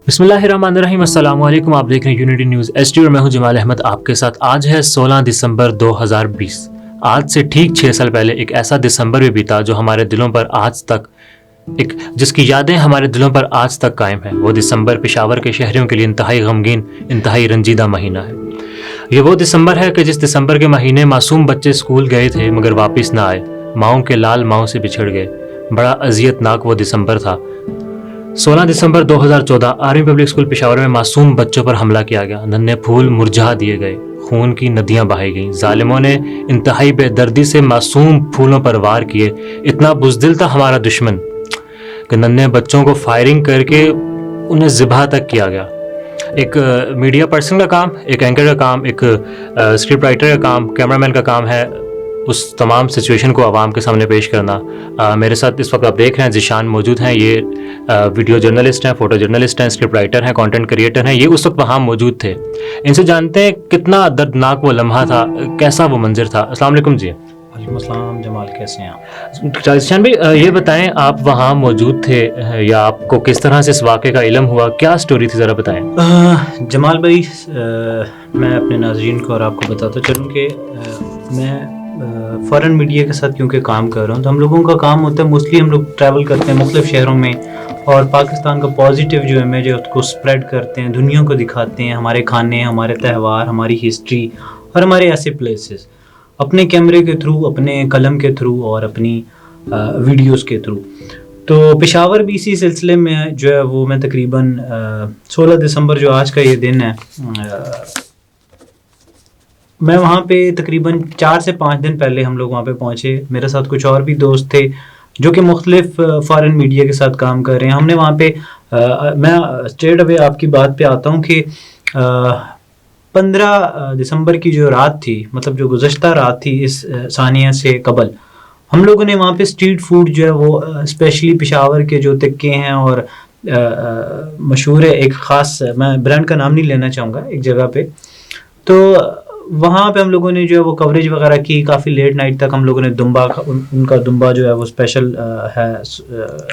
بسم اللہ الرحمن الرحیم، السلام علیکم. آپ دیکھ رہے ہیں یونٹی نیوز ایچ ڈی اور میں ہوں جمال احمد آپ کے ساتھ. آج ہے 16 دسمبر 2020. آج سے ٹھیک 6 سال پہلے ایک ایسا دسمبر بھی بیتا جو ہمارے دلوں پر آج تک جس کی یادیں ہمارے دلوں پر آج تک قائم ہیں. وہ دسمبر پشاور کے شہریوں کے لیے انتہائی غمگین، انتہائی رنجیدہ مہینہ ہے. یہ وہ دسمبر ہے کہ جس دسمبر کے مہینے معصوم بچے اسکول گئے تھے مگر واپس نہ آئے. ماؤں کے لال ماؤں سے بچھڑ گئے. بڑا اذیت ناک وہ دسمبر تھا. 16 دسمبر 2014 آرمی پبلک اسکول پشاور میں معصوم بچوں پر حملہ کیا گیا. ننھے پھول مرجھا دیے گئے، خون کی ندیاں بہائی گئیں. ظالموں نے انتہائی بے دردی سے معصوم پھولوں پر وار کیے. اتنا بزدل تھا ہمارا دشمن کہ ننھے بچوں کو فائرنگ کر کے انہیں ذبح تک کیا گیا. ایک میڈیا پرسن کا کام، ایک اینکر کا کام، ایک اسکرپٹ رائٹر کا کام، کیمرہ مین کا کام ہے اس تمام سچویشن کو عوام کے سامنے پیش کرنا. میرے ساتھ اس وقت آپ دیکھ رہے ہیں ذیشان موجود ہیں. یہ ویڈیو جرنلسٹ ہیں، فوٹو جرنلسٹ ہیں، اسکرپٹ رائٹر ہیں، کانٹینٹ کریٹر ہیں. یہ اس وقت وہاں موجود تھے. ان سے جانتے ہیں کتنا دردناک وہ لمحہ تھا، کیسا وہ منظر تھا. السلام علیکم جی. وعلیکم السلام جمال، کیسے ہیں آپ؟ ذیشان بھائی یہ بتائیں، آپ وہاں موجود تھے یا آپ کو کس طرح سے اس واقعے کا علم ہوا؟ کیا سٹوری تھی، ذرا بتائیں. جمال بھائی، میں اپنے ناظرین کو اور آپ کو بتاتا چلوں کہ میں فارن میڈیا کے ساتھ کیونکہ کام کر رہا ہوں تو ہم لوگوں کا کام ہوتا ہے موسٹلی ہم لوگ ٹریول کرتے ہیں مختلف شہروں میں اور پاکستان کا پازیٹیو جو امیج ہے اس کو اسپریڈ کرتے ہیں، دنیا کو دکھاتے ہیں ہمارے کھانے، ہمارے تہوار، ہماری ہسٹری اور ہمارے ایسے پلیسز اپنے کیمرے کے تھرو، اپنے قلم کے تھرو اور اپنی ویڈیوز کے تھرو. تو پشاور بھی اسی سلسلے میں جو ہے وہ میں تقریباً 16 دسمبر جو آج کا یہ دن ہے، میں وہاں پہ تقریباً 4 سے 5 دن پہلے ہم لوگ وہاں پہ پہنچے. میرے ساتھ کچھ اور بھی دوست تھے جو کہ مختلف فارن میڈیا کے ساتھ کام کر رہے ہیں. ہم نے وہاں پہ میں اسٹریٹ اوے آپ کی بات پہ آتا ہوں کہ 15 دسمبر کی جو رات تھی، مطلب جو گزشتہ رات تھی اس ثانیہ سے قبل، ہم لوگوں نے وہاں پہ اسٹریٹ فوڈ جو ہے وہ اسپیشلی پشاور کے جو تکے ہیں اور مشہور ہے ایک خاص، میں برانڈ کا نام نہیں لینا چاہوں گا، ایک جگہ پہ، تو وہاں پہ ہم لوگوں نے جو ہے وہ کوریج وغیرہ کی. کافی لیٹ نائٹ تک ہم لوگوں نے دمبا، ان کا دمبا جو ہے وہ اسپیشل ہے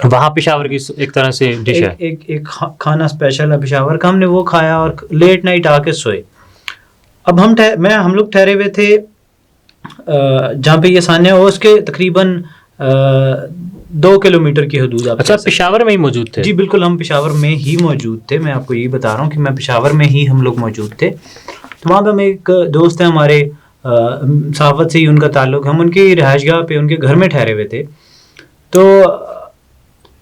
وہاں پشاور کی ایک طرح سے ڈش ہے، ایک کھانا اسپیشل ہے پشاور کا. ہم نے وہ کھایا اور لیٹ نائٹ آ کے سوئے. اب ہم لوگ ٹھہرے ہوئے تھے جہاں پہ یہ ثانیہ ہو، اس کے تقریباً 2 کلومیٹر کی حدود. اچھا، پشاور میں ہی موجود تھے؟ جی بالکل، ہم پشاور میں ہی موجود تھے. میں آپ کو یہی بتا رہا ہوں کہ میں پشاور میں ہی ہم لوگ موجود تھے. تو وہاں پہ ہم ایک دوست ہیں ہمارے، صحافت سے ہی ان کا تعلق، ہم ان کی رہائش گاہ پہ ان کے گھر میں ٹھہرے ہوئے تھے. تو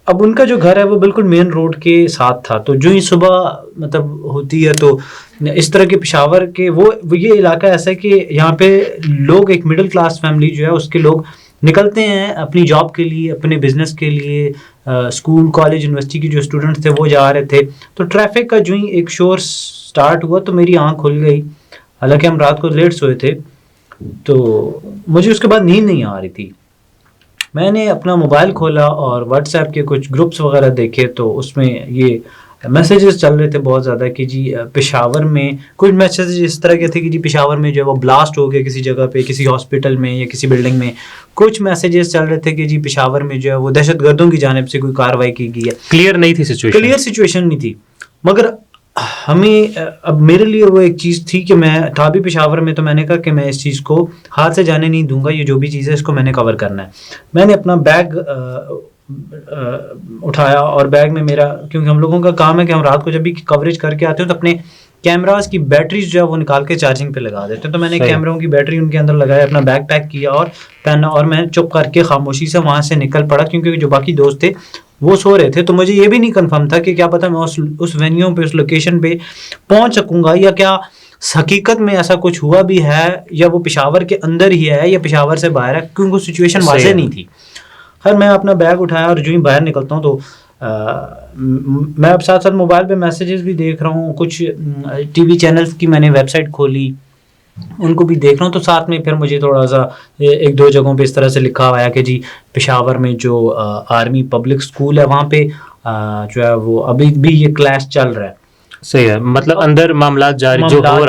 اب ان کا جو گھر ہے وہ بالکل مین روڈ کے ساتھ تھا. تو جو ہی صبح مطلب ہوتی ہے تو اس طرح کے پشاور کے وہ یہ علاقہ ایسا ہے کہ یہاں پہ لوگ، ایک مڈل کلاس فیملی جو ہے اس کے لوگ نکلتے ہیں اپنی جاب کے لیے، اپنے بزنس کے لیے. اسکول، کالج، یونیورسٹی کے جو اسٹوڈنٹس تھے وہ جا رہے تھے. تو ٹریفک کا جو ہی ایک شور سٹارٹ ہوا تو میری آنکھ کھل گئی. حالانکہ ہم رات کو لیٹ سوئے تھے تو مجھے اس کے بعد نیند نہیں آ رہی تھی. میں نے اپنا موبائل کھولا اور واٹس ایپ کے کچھ گروپس وغیرہ دیکھے تو اس میں یہ میسیجز چل رہے تھے بہت زیادہ کہ جی پشاور میں کچھ میسیجز اس طرح کے تھے کہ جی پشاور میں جو ہے وہ بلاسٹ ہو گیا کسی جگہ پہ، کسی ہاسپٹل میں یا کسی بلڈنگ میں. کچھ میسیجز چل رہے تھے کہ جی پشاور میں جو ہے وہ دہشت گردوں کی جانب سے کوئی کارروائی کی گئی ہے. کلیئر نہیں تھی سچویشن، کلیئر سچویشن نہیں تھی. مگر ہمیں اب میرے لیے وہ ایک چیز تھی کہ میں تھا بھی پشاور میں، تو میں نے کہا کہ میں اس چیز کو ہاتھ سے جانے نہیں دوں گا. یہ جو بھی چیز ہے اس کو میں نے کور کرنا ہے. میں نے اپنا بیگ اٹھایا اور بیگ میں میرا، کیونکہ ہم لوگوں کا کام ہے کہ ہم رات کو جب بھی کوریج کر کے آتے ہیں تو اپنے کیمراز کی بیٹریز جو ہے وہ نکال کے چارجنگ پہ لگا دیتے ہیں. تو میں نے کیمروں کی بیٹری ان کے اندر لگایا، اپنا بیگ پیک کیا اور پہنا، اور میں چپ کر کے خاموشی سے وہاں سے نکل پڑا کیونکہ جو باقی دوست تھے وہ سو رہے تھے. تو مجھے یہ بھی نہیں کنفرم تھا کہ کیا پتہ میں اس وینیو پہ، اس لوکیشن پہ پہنچ سکوں گا یا کیا حقیقت میں ایسا کچھ ہوا بھی ہے یا وہ پشاور کے اندر ہی ہے یا پشاور سے باہر ہے، کیونکہ سچویشن واضح نہیں تھی. خیر میں اپنا بیگ اٹھایا اور جو ہی باہر نکلتا ہوں تو میں اب ساتھ ساتھ موبائل پہ میسیجز بھی دیکھ رہا ہوں. کچھ ٹی وی چینلز کی میں نے ویب سائٹ کھولی، ان کو بھی دیکھ رہا ہوں. تو ساتھ میں پھر مجھے تھوڑا سا 1-2 جگہوں پہ اس طرح سے لکھا ہوا ہے کہ جی پشاور میں جو آرمی پبلک اسکول ہے وہاں پہ جو ہے وہ ابھی بھی یہ کلیش چل رہا ہے. صحیح ہے، مطلب اندر معاملات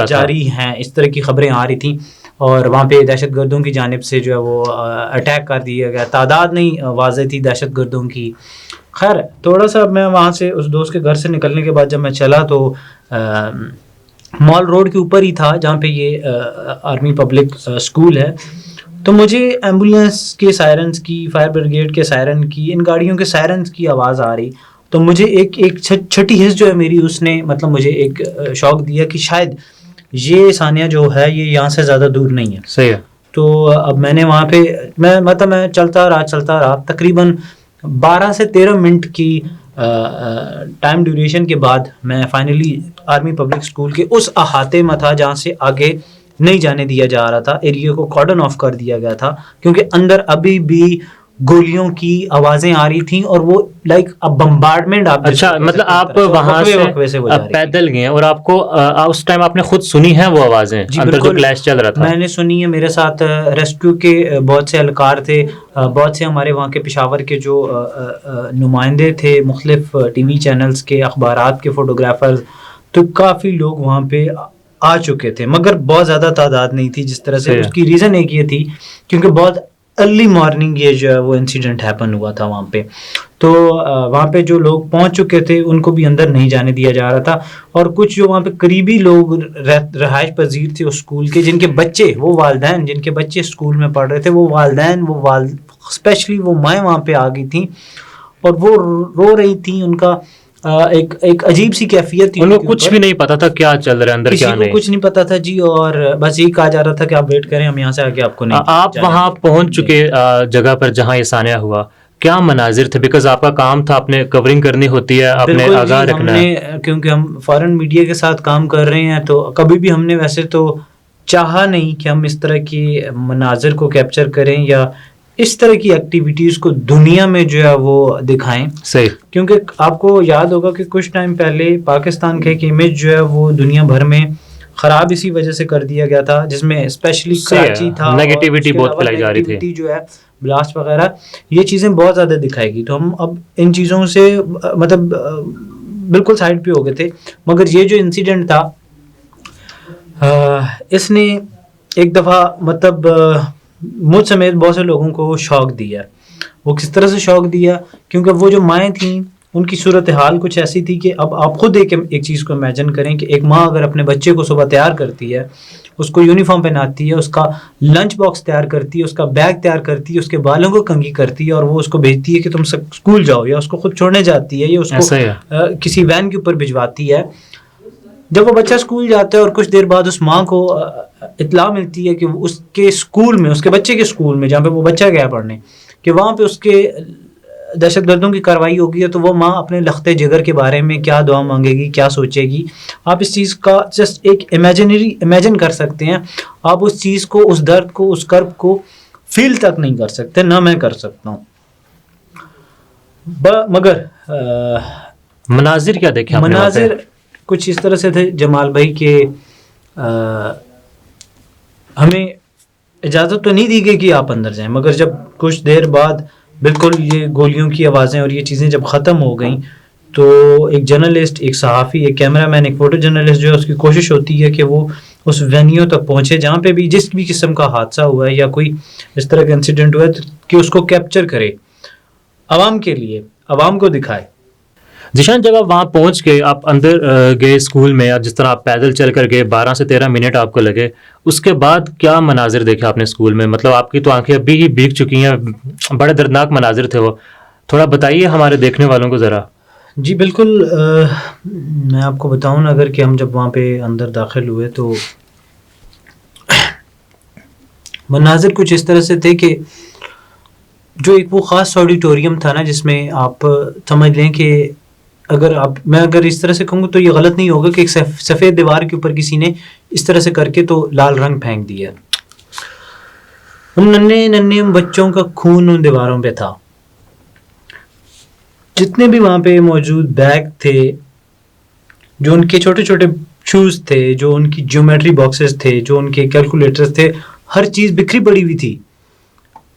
جاری ہیں، اس طرح کی خبریں آ رہی تھیں. اور وہاں پہ دہشت گردوں کی جانب سے جو ہے وہ اٹیک کر دیا گیا. تعداد نہیں واضح تھی دہشت گردوں کی. خیر تھوڑا سا میں وہاں سے اس دوست کے گھر سے نکلنے کے بعد جب میں چلا تو مال روڈ کے اوپر ہی تھا جہاں پہ یہ آرمی پبلک اسکول ہے. تو مجھے ایمبولینس کے سائرنس کی، فائر بریگیڈ کے سائرن کی، ان گاڑیوں کے سائرنس کی آواز آ رہی. تو مجھے ایک چھٹی حص جو ہے میری، اس نے مطلب مجھے ایک شوق دیا کہ شاید یہ ثانیہ جو ہے یہ یہاں سے زیادہ دور نہیں ہے. صحیح ہے. تو اب میں نے وہاں پہ میں چلتا رہا تقریباً 12 سے 13 منٹ کی ٹائم ڈیوریشن کے بعد میں فائنلی آرمی پبلک اسکول کے اس احاطے میں تھا جہاں سے آگے نہیں جانے دیا جا رہا تھا. ایریا کو کارڈن آف کر دیا گیا تھا کیونکہ اندر ابھی بھی گولیوں کی آوازیں آ رہی تھیں اور وہ لائک اب بمبارڈمنٹ. اچھا مطلب آپ وہاں سے پیدل گئے اور آپ کو اس ٹائم آپ نے خود سنی ہے وہ آوازیں اندر جو کلیش چل رہا تھا؟ میں نے سنی ہے. میرے ساتھ ریسکیو کے بہت سے اہلکار تھے، بہت سے ہمارے وہاں کے پشاور کے جو نمائندے تھے، مختلف ٹی وی چینلز کے، اخبارات کے فوٹوگرافرز. تو کافی لوگ وہاں پہ آ چکے تھے مگر بہت زیادہ تعداد نہیں تھی جس طرح سے. اس کی ریزن ایک یہ تھی کیونکہ بہت ارلی مارننگ یہ جو ہے وہ انسیڈنٹ ہیپن ہوا تھا وہاں پہ. تو وہاں پہ جو لوگ پہنچ چکے تھے ان کو بھی اندر نہیں جانے دیا جا رہا تھا، اور کچھ جو وہاں پہ قریبی لوگ رہائش پذیر تھے اس اسکول کے، جن کے بچے، وہ والدین جن کے بچے اسکول میں پڑھ رہے تھے، وہ والدین اسپیشلی وہ مائیں وہاں پہ آ گئی تھیں اور وہ رو رہی تھیں. ان کا ایک عجیب سی کیفیت تھی، ان کو کچھ بھی نہیں پتا تھا کیا چل رہا ہے اندر، کیا نہیں، کچھ نہیں پتا تھا جی. اور بس یہی کہا جا رہا تھا کہ آپ ویٹ کریں، ہم یہاں سے آگے آپ کو نہیں. آپ وہاں پہنچ چکے جگہ پر جہاں یہ ثانیہ ہوا، کیا مناظر تھے؟ بیکاز آپ کا کام تھا، اپنے کورنگ کرنی ہوتی ہے، اپنے آگاہ رکھنا ہے. کیونکہ ہم فارن میڈیا کے ساتھ کام کر رہے ہیں تو کبھی بھی ہم نے ویسے تو چاہا نہیں کہ ہم اس طرح کی مناظر کو کیپچر کریں یا اس طرح کی ایکٹیویٹیز کو دنیا میں جو ہے وہ دکھائیں. صحیح. کیونکہ آپ کو یاد ہوگا کہ کچھ ٹائم پہلے پاکستان کا ایک امیج جو ہے وہ دنیا بھر میں خراب اسی وجہ سے کر دیا گیا تھا، جس میں اسپیشلی کراچی تھا، نیگیٹیوٹی بہت پھیلائی جا رہی تھی جو ہے بلاسٹ وغیرہ، یہ چیزیں بہت زیادہ دکھائے گی. تو ہم اب ان چیزوں سے مطلب بالکل سائڈ پہ ہو گئے تھے. مگر یہ جو انسیڈنٹ تھا اس نے ایک دفعہ مطلب مجھ سمیت بہت سے لوگوں کو شوق دیا. وہ کس طرح سے شوق دیا؟ کیونکہ وہ جو مائیں تھیں ان کی صورتحال کچھ ایسی تھی کہ اب آپ خود ایک چیز کو امیجن کریں کہ ایک ماں اگر اپنے بچے کو صبح تیار کرتی ہے، اس کو یونیفارم پہناتی ہے، اس کا لنچ باکس تیار کرتی ہے، اس کا بیگ تیار کرتی ہے، اس کے بالوں کو کنگھی کرتی ہے اور وہ اس کو بھیجتی ہے کہ تم اسکول جاؤ، یا اس کو خود چھوڑنے جاتی ہے، یا اس کو کسی وین کے اوپر بھجواتی ہے. جب وہ بچہ اسکول جاتا ہے اور کچھ دیر بعد اس ماں کو اطلاع ملتی ہے کہ اس کے اسکول میں، اس کے بچے کے اسکول میں جہاں پہ وہ بچہ گیا پڑھنے، کہ وہاں پہ اس کے دہشت گردوں کی کارروائی ہوگی ہے، تو وہ ماں اپنے لخت جگر کے بارے میں کیا دعا مانگے گی، کیا سوچے گی. آپ اس چیز کا جسٹ ایک امیجن کر سکتے ہیں. آپ اس چیز کو، اس درد کو، اس کرب کو فیل تک نہیں کر سکتے، نہ میں کر سکتا ہوں. مگر مناظر کیا دیکھے؟ مناظر کچھ اس طرح سے تھے جمال بھائی کہ ہمیں اجازت تو نہیں دی گئی کہ آپ اندر جائیں، مگر جب کچھ دیر بعد بالکل یہ گولیوں کی آوازیں اور یہ چیزیں جب ختم ہو گئیں تو ایک جرنلسٹ، ایک صحافی، ایک کیمرہ مین، ایک فوٹو جرنلسٹ جو ہے اس کی کوشش ہوتی ہے کہ وہ اس وینیو تک پہنچے جہاں پہ بھی جس بھی قسم کا حادثہ ہوا ہے یا کوئی اس طرح کا انسیڈنٹ ہوا ہے کہ اس کو کیپچر کرے عوام کے لیے، عوام کو دکھائے. ذیشان، جب آپ وہاں پہنچ کے آپ اندر گئے اسکول میں، اور جس طرح آپ پیدل چل کر گئے، 12 سے 13 منٹ آپ کو لگے، اس کے بعد کیا مناظر دیکھے آپ نے اسکول میں؟ مطلب آپ کی تو آنکھیں ابھی ہی بھیگ چکی ہیں، بڑے دردناک مناظر تھے وہ، تھوڑا بتائیے ہمارے دیکھنے والوں کو ذرا. جی بالکل، میں آپ کو بتاؤں نا، اگر کہ ہم جب وہاں پہ اندر داخل ہوئے تو مناظر کچھ اس طرح سے تھے کہ جو ایک وہ خاص آڈیٹوریم تھا نا، جس میں آپ سمجھ لیں کہ میں اگر اس طرح سے کہوں تو یہ غلط نہیں ہوگا کہ ایک سفید دیوار کے اوپر کسی نے اس طرح سے کر کے تو لال رنگ پھینک دیا. ان ننھے بچوں کا خون ان دیواروں پہ تھا. جتنے بھی وہاں پہ موجود بیگ تھے، جو ان کے چھوٹے چھوٹے شوز تھے، جو ان کی جیومیٹری باکسز تھے، جو ان کے کیلکولیٹرز تھے، ہر چیز بکھری پڑی ہوئی تھی.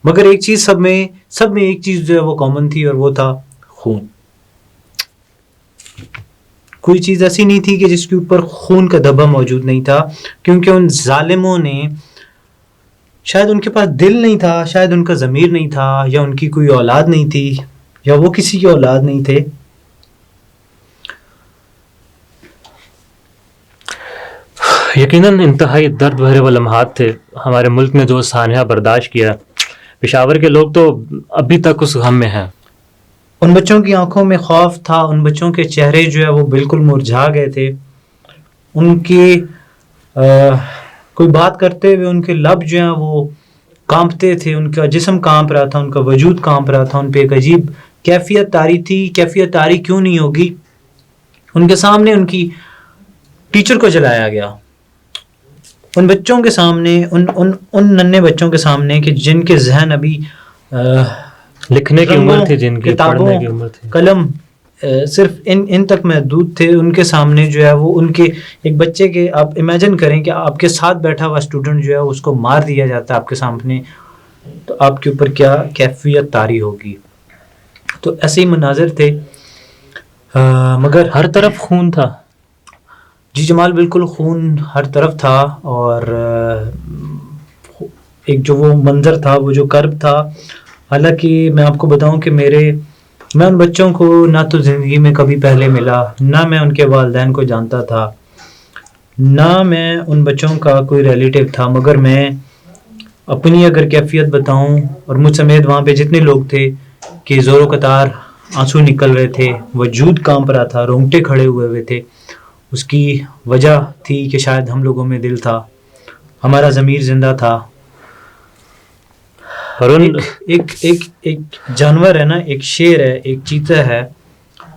مگر ایک چیز سب میں ایک چیز جو ہے وہ کامن تھی، اور وہ تھا خون. کوئی چیز ایسی نہیں تھی کہ جس کے اوپر خون کا دھبا موجود نہیں تھا، کیونکہ ان ظالموں نے شاید ان کے پاس دل نہیں تھا، شاید ان کا ضمیر نہیں تھا، یا ان کی کوئی اولاد نہیں تھی، یا وہ کسی کی اولاد نہیں تھے. یقیناً انتہائی درد بھرے وہ لمحات تھے. ہمارے ملک نے جو سانحہ برداشت کیا، پشاور کے لوگ تو ابھی تک اس غم میں ہیں. ان بچوں کی آنکھوں میں خوف تھا، ان بچوں کے چہرے جو ہے وہ بالکل مرجھا گئے تھے. ان کی کوئی بات کرتے ہوئے ان کے لب جو ہیں وہ کانپتے تھے، ان کا جسم کانپ رہا تھا، ان کا وجود کانپ رہا تھا. ان پہ ایک عجیب کیفیت طاری تھی. کیفیت طاری کیوں نہیں ہوگی؟ ان کے سامنے ان کی ٹیچر کو جلایا گیا. ان بچوں کے سامنے، ان ننھے بچوں کے سامنے کہ جن کے ذہن ابھی لکھنے کی عمر تھی، جن کی پڑھنے کی عمر تھی، قلم صرف ان تک محدود تھے. ان کے سامنے جو ہے وہ ان کے ایک بچے کے، آپ امیجن کریں کہ آپ کے ساتھ بیٹھا ہوا اسٹوڈنٹ جو ہے اس کو مار دیا جاتا ہے آپ کے سامنے، تو آپ کے اوپر کیا کیفیت طاری ہوگی. تو ایسے ہی مناظر تھے. مگر ہر طرف خون تھا. جی جمال، بالکل خون ہر طرف تھا. اور ایک جو وہ منظر تھا، وہ جو کرب تھا. حالانکہ میں آپ کو بتاؤں کہ میں ان بچوں کو نہ تو زندگی میں کبھی پہلے ملا، نہ میں ان کے والدین کو جانتا تھا، نہ میں ان بچوں کا کوئی ریلیٹیو تھا. مگر میں اپنی اگر کیفیت بتاؤں، اور مجھ سمیت وہاں پہ جتنے لوگ تھے، کہ زور و قطار آنسو نکل رہے تھے، وجود کانپ رہا تھا، رونگٹے کھڑے ہوئے تھے. اس کی وجہ تھی کہ شاید ہم لوگوں میں دل تھا، ہمارا ضمیر زندہ تھا. اور ایک جانور ہے نا، ایک شیر ہے، ایک چیتا ہے،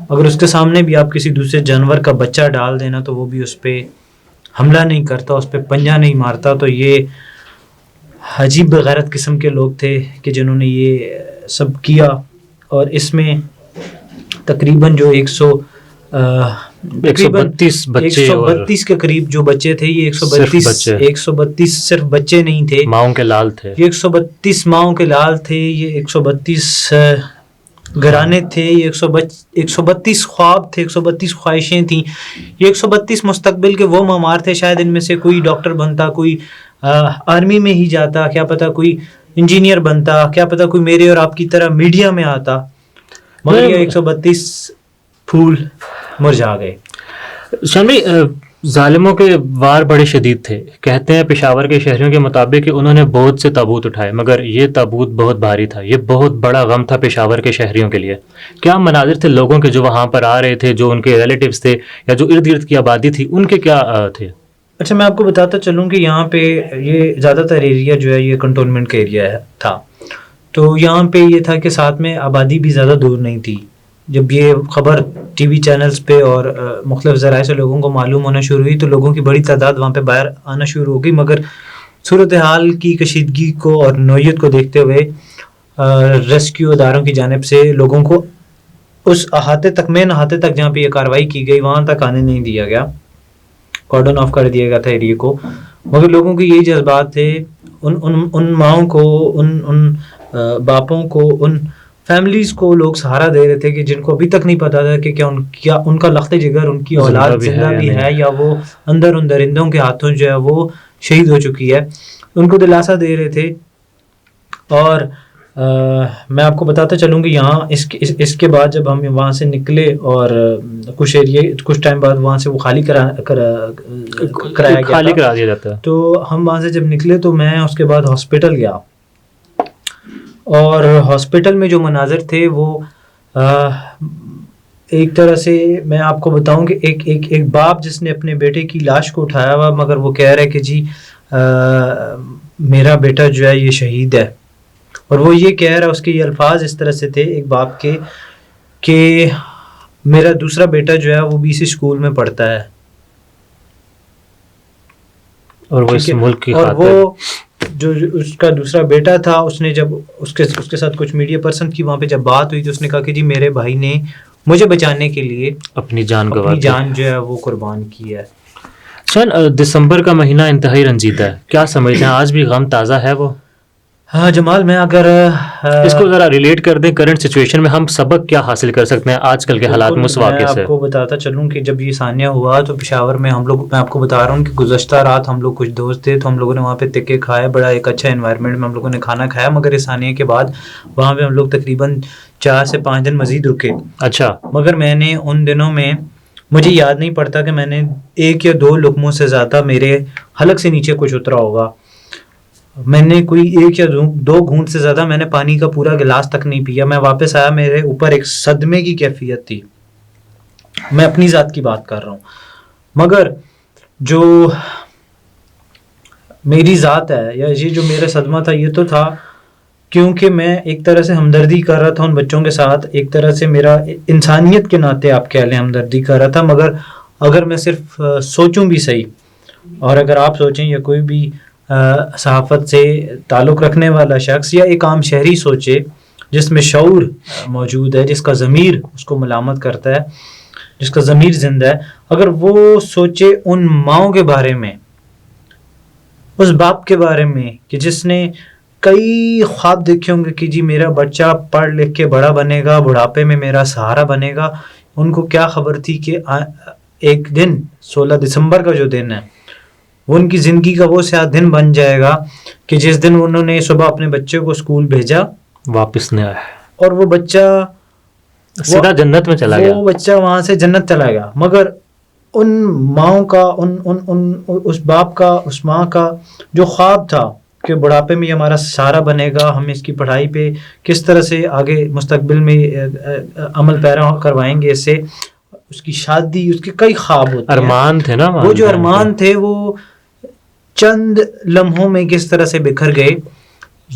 اگر اس کے سامنے بھی آپ کسی دوسرے جانور کا بچہ ڈال دینا تو وہ بھی اس پہ حملہ نہیں کرتا، اس پہ پنجہ نہیں مارتا. تو یہ عجیب بغیرت قسم کے لوگ تھے کہ جنہوں نے یہ سب کیا. اور اس میں تقریباً جو 132 بچے، 132 کے قریب جو بچے تھے، یہ 132 صرف بچے نہیں تھے، ماؤں کے لال تھے. یہ 132 ماؤں کے لال تھے. یہ 132 گھرانے تھے. یہ 132 خواب تھے، 132 خواہشیں تھیں. یہ 132 مستقبل کے وہ معمار تھے. شاید ان میں سے کوئی ڈاکٹر بنتا، کوئی آرمی میں ہی جاتا، کیا پتا کوئی انجینئر بنتا، کیا پتا کوئی میرے اور آپ کی طرح میڈیا میں آتا. مگر یہ 132 پھول مرجھا گئے. شامی، ظالموں کے وار بڑے شدید تھے. کہتے ہیں پشاور کے شہریوں کے مطابق کہ انہوں نے بہت سے تابوت اٹھائے، مگر یہ تابوت بہت بھاری تھا. یہ بہت بڑا غم تھا پشاور کے شہریوں کے لیے. کیا مناظر تھے لوگوں کے جو وہاں پر آ رہے تھے، جو ان کے ریلیٹیوز تھے یا جو ارد گرد کی آبادی تھی، ان کے کیا تھے؟ اچھا، میں آپ کو بتاتا چلوں کہ یہاں پہ یہ زیادہ تر ایریا جو ہے یہ کنٹونمنٹ کا ایریا تھا. تو یہاں پہ یہ تھا کہ ساتھ میں آبادی بھی زیادہ دور نہیں تھی. جب یہ خبر ٹی وی چینلز پہ اور مختلف ذرائع سے لوگوں کو معلوم ہونا شروع ہوئی تو لوگوں کی بڑی تعداد وہاں پہ باہر آنا شروع ہو گئی. مگر صورتحال کی کشیدگی کو اور نوعیت کو دیکھتے ہوئے ریسکیو اداروں کی جانب سے لوگوں کو اس مین احاطے تک جہاں پہ یہ کارروائی کی گئی وہاں تک آنے نہیں دیا گیا، کارڈن آف کر دیا گیا تھا ایریے کو. مگر لوگوں کے یہی جذبات تھے. ان ماؤں کو، ان باپوں کو، ان فیملیز کو لوگ سہارا دے رہے تھے کہ جن کو ابھی تک نہیں پتا تھا کہ کیا ان کا لخت جگر، ان کی اولاد زندہ بھی ہے یا وہ اندر ان درندوں کے ہاتھوں جو ہے وہ شہید ہو چکی ہے. ان کو دلاسا دے رہے تھے. اور میں آپ کو بتاتا چلوں کہ یہاں اس کے بعد جب ہم وہاں سے نکلے اور کچھ ٹائم بعد وہاں سے وہ خالی کرا دیا جاتا، تو ہم وہاں سے جب نکلے تو میں اس کے بعد ہاسپٹل گیا. اور ہاسپٹل میں جو مناظر تھے وہ ایک طرح سے میں آپ کو بتاؤں کہ ایک باپ جس نے اپنے بیٹے کی لاش کو اٹھایا ہوا، مگر وہ کہہ رہا ہے کہ جی میرا بیٹا جو ہے یہ شہید ہے. اور وہ یہ کہہ رہا ہے، اس کے یہ الفاظ اس طرح سے تھے ایک باپ کے کہ میرا دوسرا بیٹا جو ہے وہ بھی اسی اسکول میں پڑھتا ہے، اور وہ اس ملک کی اور وہ جو اس کا دوسرا بیٹا تھا، اس نے جب اس کے ساتھ کچھ میڈیا پرسن کی وہاں پہ جب بات ہوئی تو اس نے کہا کہ جی میرے بھائی نے مجھے بچانے کے لیے اپنی جان جو ہے وہ قربان کی ہے. دسمبر کا مہینہ انتہائی رنجیدہ ہے. کیا سمجھتے ہیں آج بھی غم تازہ ہے وہ؟ ہاں جمال، میں اگر اس کو ذرا ریلیٹ کر دیں کرنٹ سچویشن میں، ہم سبق کیا حاصل کر سکتے ہیں آج کل کے حالات میں اس واقعے میں سے؟ آپ کو بتاتا چلوں کہ جب یہ ثانیہ ہوا تو پشاور میں ہم لوگ، میں آپ کو بتا رہا ہوں کہ گزشتہ رات ہم لوگ کچھ دوست تھے تو ہم لوگوں نے وہاں پہ تکے کھائے، بڑا ایک اچھا انوائرمنٹ میں ہم لوگوں نے کھانا کھایا، مگر اس ثانیہ کے بعد وہاں پہ ہم لوگ تقریباً 4 سے 5 دن مزید رکے. اچھا. مگر میں نے ان دنوں میں، مجھے یاد نہیں پڑتا کہ میں نے 1 یا 2 لقموں سے زیادہ میرے حلق سے نیچے کچھ اترا ہوگا. میں نے کوئی 1 یا 2 گھونٹ سے زیادہ میں نے پانی کا پورا گلاس تک نہیں پیا. میں واپس آیا، میرے اوپر ایک صدمے کی کیفیت تھی. میں اپنی ذات کی بات کر رہا ہوں. مگر جو میری ذات ہے یا یہ جو میرا صدمہ تھا، یہ تو تھا کیونکہ میں ایک طرح سے ہمدردی کر رہا تھا ان بچوں کے ساتھ، ایک طرح سے میرا انسانیت کے ناطے آپ کہہ لیں ہمدردی کر رہا تھا. مگر اگر میں صرف سوچوں بھی صحیح، اور اگر آپ سوچیں یا کوئی بھی صحافت سے تعلق رکھنے والا شخص یا ایک عام شہری سوچے جس میں شعور موجود ہے، جس کا ضمیر اس کو ملامت کرتا ہے، جس کا ضمیر زندہ ہے، اگر وہ سوچے ان ماؤں کے بارے میں، اس باپ کے بارے میں کہ جس نے کئی خواب دیکھے ہوں گے کہ جی میرا بچہ پڑھ لکھ کے بڑا بنے گا، بڑھاپے میں میرا سہارا بنے گا. ان کو کیا خبر تھی کہ ایک دن 16 دسمبر کا جو دن ہے وہ ان کی زندگی کا وہ سیاہ دن بن جائے گا کہ جس دن انہوں نے صبح اپنے بچے کو اسکول بھیجا، واپس نہیں آیا، اور وہ بچہ سیدھا جنت میں چلا گیا. وہ بچہ وہاں سے جنت چلا گیا. مگر ان ماؤں کا، اس باپ کا، اس ماں کا جو خواب تھا کہ بڑھاپے میں یہ ہمارا سہارا بنے گا، ہم اس کی پڑھائی پہ کس طرح سے آگے مستقبل میں عمل پیرا کروائیں گے، اس سے اس کی شادی، اس کے کئی خواب ہوتے ہیں، ارمان تھے نا، وہ جو ارمان تھے وہ چند لمحوں میں کس طرح سے بکھر گئے.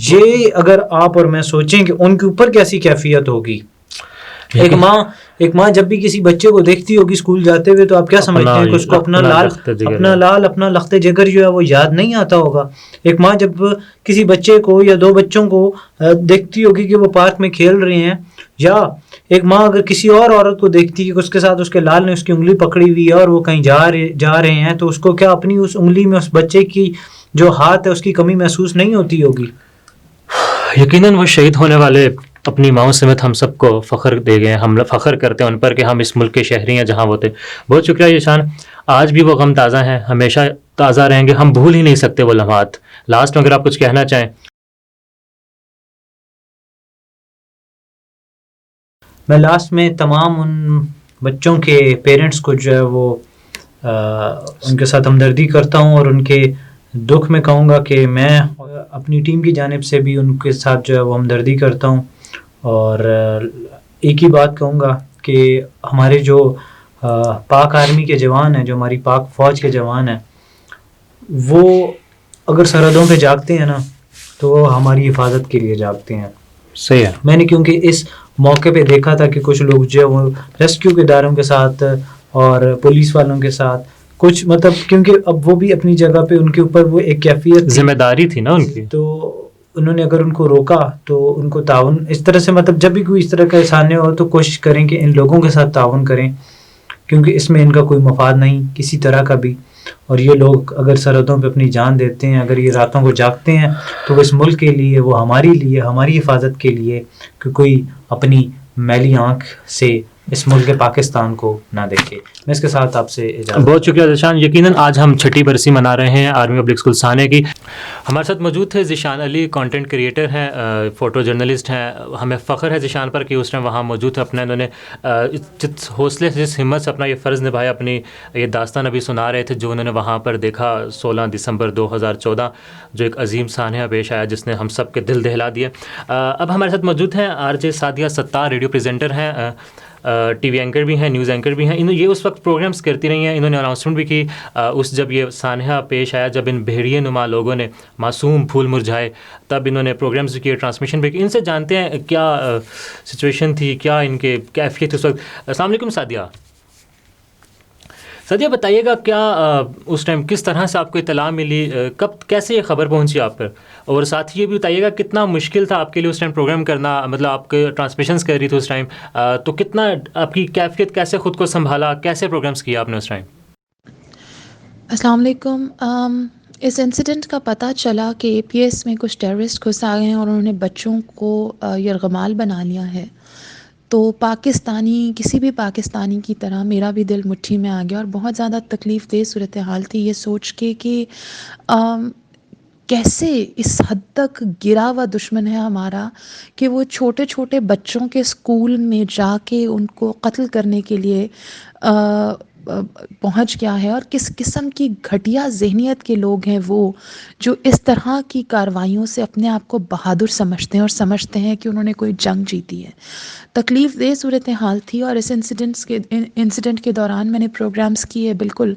یہ اگر آپ اور میں سوچیں کہ ان کے اوپر کیسی کیفیت ہوگی. ایک ماں جب بھی کسی بچے کو دیکھتی ہوگی اسکول جاتے ہوئے تو آپ کیا سمجھتے ہیں کہ اس کو اپنا لال اپنا لخت جگر جو ہے وہ یاد نہیں آتا ہوگا. ایک ماں جب کسی بچے کو یا 2 بچوں کو دیکھتی ہوگی کہ وہ پارک میں کھیل رہے ہیں، یا ایک ماں اگر کسی اور عورت کو دیکھتی ہے کہ اس کے ساتھ اس کے لال نے اس کی انگلی پکڑی ہوئی ہے اور وہ کہیں جا رہے ہیں، تو اس کو کیا اپنی اس انگلی میں اس بچے کی جو ہاتھ ہے اس کی کمی محسوس نہیں ہوتی ہوگی؟ یقیناً وہ شہید ہونے والے اپنی ماؤں سمیت ہم سب کو فخر دے گئے. ہم فخر کرتے ہیں ان پر کہ ہم اس ملک کے شہری ہیں جہاں وہ تھے. بہت شکریہ ذیشان. آج بھی وہ غم تازہ ہیں، ہمیشہ تازہ رہیں گے، ہم بھول ہی نہیں سکتے وہ لمحات. لاسٹ میں اگر آپ کچھ کہنا چاہیں. میں لاسٹ میں تمام ان بچوں کے پیرنٹس کو جو ہے وہ ان کے ساتھ ہمدردی کرتا ہوں، اور ان کے دکھ میں کہوں گا کہ میں اپنی ٹیم کی جانب سے بھی ان کے ساتھ جو ہے وہ ہمدردی کرتا ہوں. اور ایک ہی بات کہوں گا کہ ہمارے جو پاک آرمی کے جوان ہیں، جو ہماری پاک فوج کے جوان ہیں، وہ اگر سرحدوں پہ جاگتے ہیں نا تو وہ ہماری حفاظت کے لیے جاگتے ہیں. صحیح ہے. میں نے کیونکہ اس موقع پہ دیکھا تھا کہ کچھ لوگ جو وہ ریسکیو کے اداروں کے ساتھ اور پولیس والوں کے ساتھ کچھ مطلب، کیونکہ اب وہ بھی اپنی جگہ پہ ان کے اوپر وہ ایک کیفیت ذمہ داری تھی نا ان کی، تو انہوں نے اگر ان کو روکا تو ان کو تعاون اس طرح سے، مطلب جب بھی کوئی اس طرح کا سامنے ہو تو کوشش کریں کہ ان لوگوں کے ساتھ تعاون کریں، کیونکہ اس میں ان کا کوئی مفاد نہیں کسی طرح کا بھی. اور یہ لوگ اگر سرحدوں پہ اپنی جان دیتے ہیں، اگر یہ راتوں کو جاگتے ہیں تو وہ اس ملک کے لیے، وہ ہماری لیے، ہماری حفاظت کے لیے، کہ کوئی اپنی میلی آنکھ سے اس ملک پاکستان کو نہ دیکھے. میں اس کے ساتھ آپ سے اجازت. بہت شکریہ ذیشان. یقیناً آج ہم 6ٹھی برسی منا رہے ہیں آرمی پبلک اسکول ثانیہ کی. ہمارے ساتھ موجود تھے ذیشان علی، کانٹینٹ کریٹر ہیں، فوٹو جرنلسٹ ہیں. ہمیں فخر ہے ذیشان پر کہ اس ٹائم وہاں موجود تھے. اپنا انہوں نے جس حوصلے سے، جس ہمت سے اپنا یہ فرض نبھایا، اپنی یہ داستان ابھی سنا رہے تھے جو انہوں نے وہاں پر دیکھا 16 دسمبر 2014، جو ایک عظیم سانحہ پیش آیا جس نے ہم سب کے دل دہلا دیے. اب ہمارے ساتھ موجود ہیں RJ سعدیہ ستار، ریڈیو پریزنٹر ہیں، ٹی وی اینکر بھی ہیں، نیوز اینکر بھی ہیں. یہ اس وقت پروگرامز کرتی رہی ہیں. انہوں نے اناؤنسمنٹ بھی کی اس جب یہ سانحہ پیش آیا، جب ان بھیڑیے نما لوگوں نے معصوم پھول مرجھائے، تب انہوں نے پروگرامز بھی کیے، ٹرانسمیشن بھی کی. ان سے جانتے ہیں کیا سچویشن تھی، کیا ان کے کیفیت اس وقت. السلام علیکم سعدیہ. سعدیہ بتائیے گا کیا اس ٹائم کس طرح سے آپ کو اطلاع ملی، کب کیسے یہ خبر پہنچی آپ پر، اور ساتھ ہی یہ بھی بتائیے گا کتنا مشکل تھا آپ کے لیے اس ٹائم پروگرام کرنا، مطلب آپ کے ٹرانسمیشنز کر رہی تھی اس ٹائم، تو کتنا آپ کی کیفیت، کیسے خود کو سنبھالا، کیسے پروگرامز کیا آپ نے اس ٹائم؟ السلام علیکم. اس انسیڈنٹ کا پتہ چلا کہ اے پی ایس میں کچھ ٹیررسٹ گھس آ گئے ہیں اور انہوں نے بچوں کو یرغمال بنا لیا ہے، تو کسی بھی پاکستانی کی طرح میرا بھی دل مٹھی میں آ گیا اور بہت زیادہ تکلیف دہ صورتحال تھی یہ سوچ کے کہ کیسے اس حد تک گرا ہوا دشمن ہے ہمارا کہ وہ چھوٹے چھوٹے بچوں کے اسکول میں جا کے ان کو قتل کرنے کے لیے پہنچ گیا ہے، اور کس قسم کی گھٹیا ذہنیت کے لوگ ہیں وہ جو اس طرح کی کارروائیوں سے اپنے آپ کو بہادر سمجھتے ہیں اور سمجھتے ہیں کہ انہوں نے کوئی جنگ جیتی ہے۔ تکلیف دہ صورتحال تھی، اور اس انسیڈنٹ کے دوران میں نے پروگرامز کیے بالکل،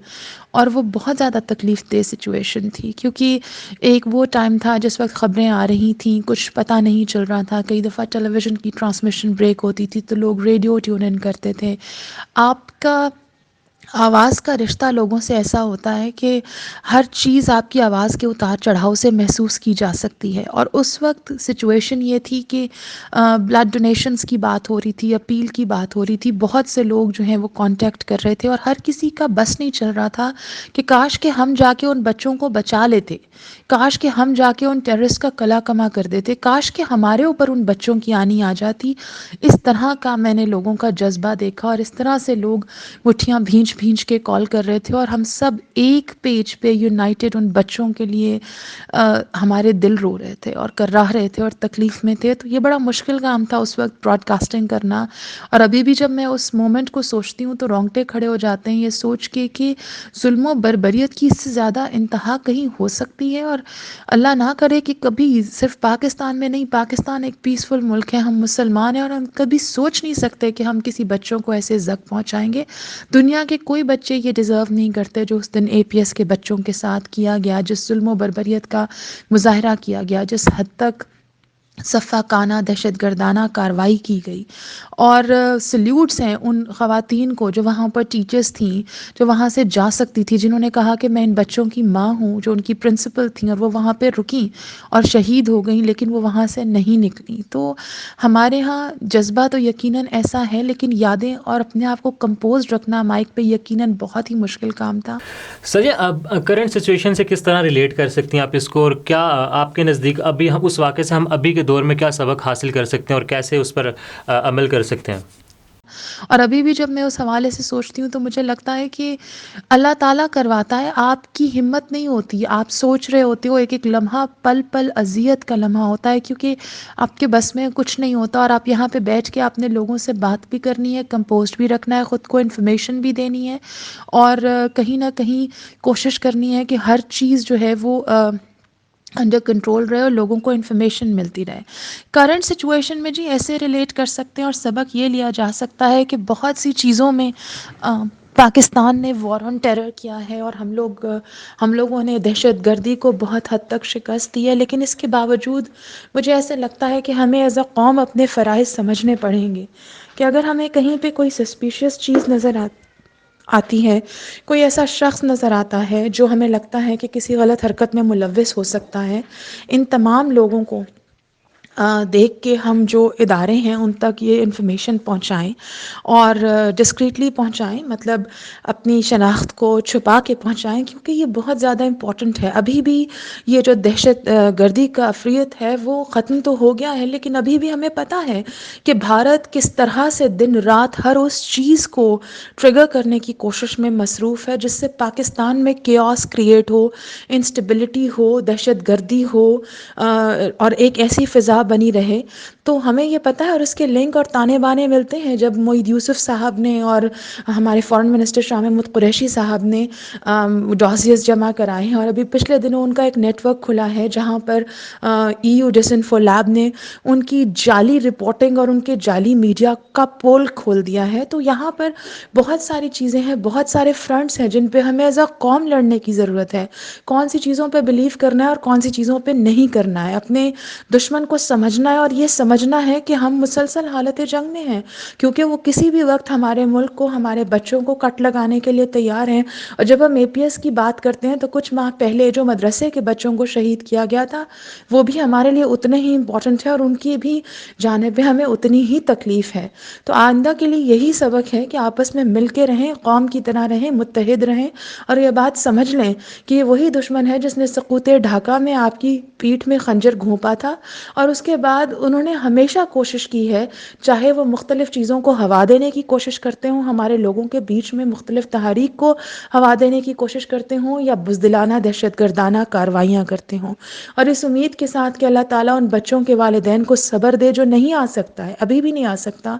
اور وہ بہت زیادہ تکلیف دہ سچویشن تھی، کیونکہ ایک وہ ٹائم تھا جس وقت خبریں آ رہی تھیں، کچھ پتہ نہیں چل رہا تھا، کئی دفعہ ٹیلی ویژن کی ٹرانسمیشن بریک ہوتی تھی تو لوگ ریڈیو ٹیون ان کرتے تھے۔ آپ کا آواز کا رشتہ لوگوں سے ایسا ہوتا ہے کہ ہر چیز آپ کی آواز کے اتار چڑھاؤ سے محسوس کی جا سکتی ہے، اور اس وقت سچویشن یہ تھی کہ بلڈ ڈونیشنز کی بات ہو رہی تھی، اپیل کی بات ہو رہی تھی، بہت سے لوگ جو ہیں وہ کانٹیکٹ کر رہے تھے، اور ہر کسی کا بس نہیں چل رہا تھا کہ کاش کہ ہم جا کے ان بچوں کو بچا لیتے، کاش کہ ہم جا کے ان ٹیررسٹ کا کلا کما کر دیتے، کاش کہ ہمارے اوپر ان بچوں کی آنی آ جاتی۔ اس طرح کا میں نے لوگوں کا جذبہ دیکھا، اور اس طرح سے لوگ مٹھیاں بھینچ بھینچ کے کال کر رہے تھے، اور ہم سب ایک پیج پہ یونائٹڈ ان بچوں کے لیے ہمارے دل رو رہے تھے اور کراہ رہے تھے اور تکلیف میں تھے۔ تو یہ بڑا مشکل کام تھا اس وقت براڈ کاسٹنگ کرنا، اور ابھی بھی جب میں اس مومنٹ کو سوچتی ہوں تو رونگٹے کھڑے ہو جاتے ہیں یہ سوچ کے کہ ظلم و بربریت کی اس سے زیادہ انتہا کہیں ہو سکتی ہے، اور اللہ نہ کرے کہ کبھی صرف پاکستان میں نہیں، پاکستان ایک پیسفل ملک ہے، ہم مسلمان ہیں، اور ہم کبھی سوچ نہیں سکتے کہ ہم کسی بچوں کو ایسے زخم پہنچائیں گے۔ دنیا کے کوئی بچے یہ ڈیزرو نہیں کرتے جو اس دن اے پی ایس کے بچوں کے ساتھ کیا گیا، جس ظلم و بربریت کا مظاہرہ کیا گیا، جس حد تک صفاقانہ دہشت گردانہ کارروائی کی گئی، اور سلیوٹس ہیں ان خواتین کو جو وہاں پر ٹیچرز تھیں، جو وہاں سے جا سکتی تھی، جنہوں نے کہا کہ میں ان بچوں کی ماں ہوں، جو ان کی پرنسپل تھیں، اور وہ وہاں پہ رکیں اور شہید ہو گئیں، لیکن وہ وہاں سے نہیں نکلیں۔ تو ہمارے ہاں جذبہ تو یقیناً ایسا ہے، لیکن یادیں اور اپنے آپ کو کمپوز رکھنا مائک پہ یقیناً بہت ہی مشکل کام تھا۔ سر اب کرنٹ سچویشن سے کس طرح ریلیٹ کر سکتی ہیں آپ اس کو، اور کیا آپ کے نزدیک ابھی ہم اس واقعے سے ہم ابھی کے دور میں کیا سبق حاصل کر سکتے ہیں اور کیسے اس پر عمل کر سکتے ہیں؟ اور ابھی بھی جب میں اس حوالے سے سوچتی ہوں تو مجھے لگتا ہے کہ اللہ تعالیٰ کرواتا ہے، آپ کی ہمت نہیں ہوتی، آپ سوچ رہے ہوتے ہو، ایک ایک لمحہ پل پل اذیت کا لمحہ ہوتا ہے، کیونکہ آپ کے بس میں کچھ نہیں ہوتا، اور آپ یہاں پہ بیٹھ کے آپ نے لوگوں سے بات بھی کرنی ہے، کمپوزڈ بھی رکھنا ہے خود کو، انفارمیشن بھی دینی ہے، اور کہیں نہ کہیں کوشش کرنی ہے کہ ہر چیز جو ہے وہ انڈر کنٹرول رہے اور لوگوں کو انفارمیشن ملتی رہے۔ کرنٹ سچویشن میں جی ایسے ریلیٹ کر سکتے ہیں، اور سبق یہ لیا جا سکتا ہے کہ بہت سی چیزوں میں پاکستان نے وار آن ٹیرر کیا ہے، اور ہم لوگوں نے دہشت گردی کو بہت حد تک شکست دی ہے، لیکن اس کے باوجود مجھے ایسا لگتا ہے کہ ہمیں ایز اے قوم اپنے فرائض سمجھنے پڑیں گے، کہ اگر ہمیں کہیں پہ کوئی سسپیشیس چیز نظر آتی ہے، کوئی ایسا شخص نظر آتا ہے جو ہمیں لگتا ہے کہ کسی غلط حرکت میں ملوث ہو سکتا ہے، ان تمام لوگوں کو دیکھ کے ہم جو ادارے ہیں ان تک یہ انفارمیشن پہنچائیں، اور ڈسکریٹلی پہنچائیں، مطلب اپنی شناخت کو چھپا کے پہنچائیں، کیونکہ یہ بہت زیادہ امپورٹنٹ ہے۔ ابھی بھی یہ جو دہشت گردی کا عفریت ہے وہ ختم تو ہو گیا ہے، لیکن ابھی بھی ہمیں پتہ ہے کہ بھارت کس طرح سے دن رات ہر اس چیز کو ٹریگر کرنے کی کوشش میں مصروف ہے جس سے پاکستان میں کیوس کریٹ ہو، انسٹیبلٹی ہو، دہشت گردی ہو، اور ایک ایسی فضا بنی رہے۔ تو ہمیں یہ پتہ ہے، اور اس کے لنک اور تانے بانے ملتے ہیں جب معید یوسف صاحب نے اور ہمارے فارن منسٹر شاہ محمود قریشی صاحب نے ڈاسیز جمع کرائے ہیں، اور ابھی پچھلے دنوں ان کا ایک نیٹ ورک کھلا ہے جہاں پر ای یو ڈسانفو لیب نے ان کی جعلی رپورٹنگ اور ان کے جعلی میڈیا کا پول کھول دیا ہے۔ تو یہاں پر بہت ساری چیزیں ہیں، بہت سارے فرنٹس ہیں جن پہ ہمیں ایز اے قوم لڑنے کی ضرورت ہے، کون سی چیزوں پہ بلیو کرنا ہے اور کون سی چیزوں پہ نہیں کرنا ہے، اپنے دشمن کو سمجھنا ہے اور یہ سمجھنا ہے کہ ہم مسلسل حالت جنگ میں ہیں، کیونکہ وہ کسی بھی وقت ہمارے ملک کو، ہمارے بچوں کو کٹ لگانے کے لیے تیار ہیں۔ اور جب ہم APS کی بات کرتے ہیں تو کچھ ماہ پہلے جو مدرسے کے بچوں کو شہید کیا گیا تھا وہ بھی ہمارے لیے اتنے ہی امپورٹنٹ ہے اور ان کی بھی جانب پہ ہمیں اتنی ہی تکلیف ہے۔ تو آئندہ کے لیے یہی سبق ہے کہ آپس میں مل کے رہیں، قوم کی طرح رہیں، متحد رہیں، اور یہ بات سمجھ لیں کہ یہ وہی دشمن ہے جس نے سقوط ڈھاکہ میں آپ کی پیٹھ میں خنجر گھونپا تھا، اور اس کے بعد انہوں نے ہمیشہ کوشش کی ہے، چاہے وہ مختلف چیزوں کو ہوا دینے کی کوشش کرتے ہوں، ہمارے لوگوں کے بیچ میں مختلف تحریک کو ہوا دینے کی کوشش کرتے ہوں، یا بزدلانہ دہشت گردانہ کارروائیاں کرتے ہوں۔ اور اس امید کے ساتھ کہ اللہ تعالیٰ ان بچوں کے والدین کو صبر دے جو نہیں آ سکتا ہے، ابھی بھی نہیں آ سکتا،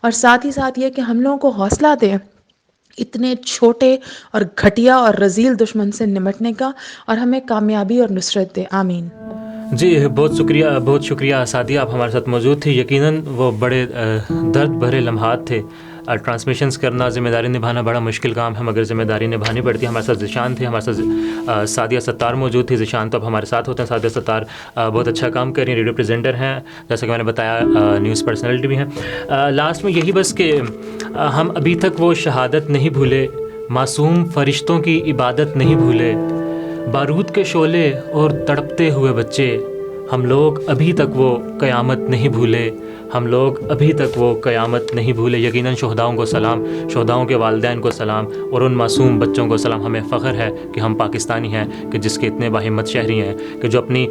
اور ساتھ ہی ساتھ یہ کہ ہم لوگوں کو حوصلہ دے اتنے چھوٹے اور گھٹیا اور رذیل دشمن سے نمٹنے کا، اور ہمیں کامیابی اور نصرت دے، آمین۔ جی بہت شکریہ سعدیہ، آپ ہمارے ساتھ موجود تھی۔ یقیناً وہ بڑے درد بھرے لمحات تھے۔ ٹرانسمیشنز کرنا، ذمہ داری نبھانا بڑا مشکل کام ہے، مگر ذمہ داری نبھانی پڑتی ہے۔ ہمارے ساتھ ذیشان تھے، ہمارے ساتھ سعدیہ ستار موجود تھی۔ ذیشان تو اب ہمارے ساتھ ہوتے ہیں۔ سعدیہ ستار بہت اچھا کام کر رہی ہیں، ریڈیو پریزنٹر ہیں، جیسا کہ میں نے بتایا، نیوز پرسنالٹی بھی ہیں۔ لاسٹ میں یہی بس کہ ہم ابھی تک وہ شہادت نہیں بھولے، معصوم فرشتوں کی عبادت نہیں بھولے، بارود کے شعلے اور تڑپتے ہوئے بچے، ہم لوگ ابھی تک وہ قیامت نہیں بھولے، ہم لوگ ابھی تک وہ قیامت نہیں بھولے۔ یقیناً شہداؤں کو سلام، شہداؤں کے والدین کو سلام، اور ان معصوم بچوں کو سلام۔ ہمیں فخر ہے کہ ہم پاکستانی ہیں، کہ جس کے اتنے باہمت شہری ہیں، کہ جو اپنی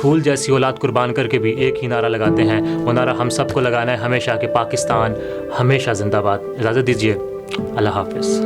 پھول جیسی اولاد قربان کر کے بھی ایک ہی نعرہ لگاتے ہیں۔ وہ نعرہ ہم سب کو لگانا ہے ہمیشہ، کہ پاکستان ہمیشہ زندہ باد۔ اجازت دیجیے، اللہ حافظ۔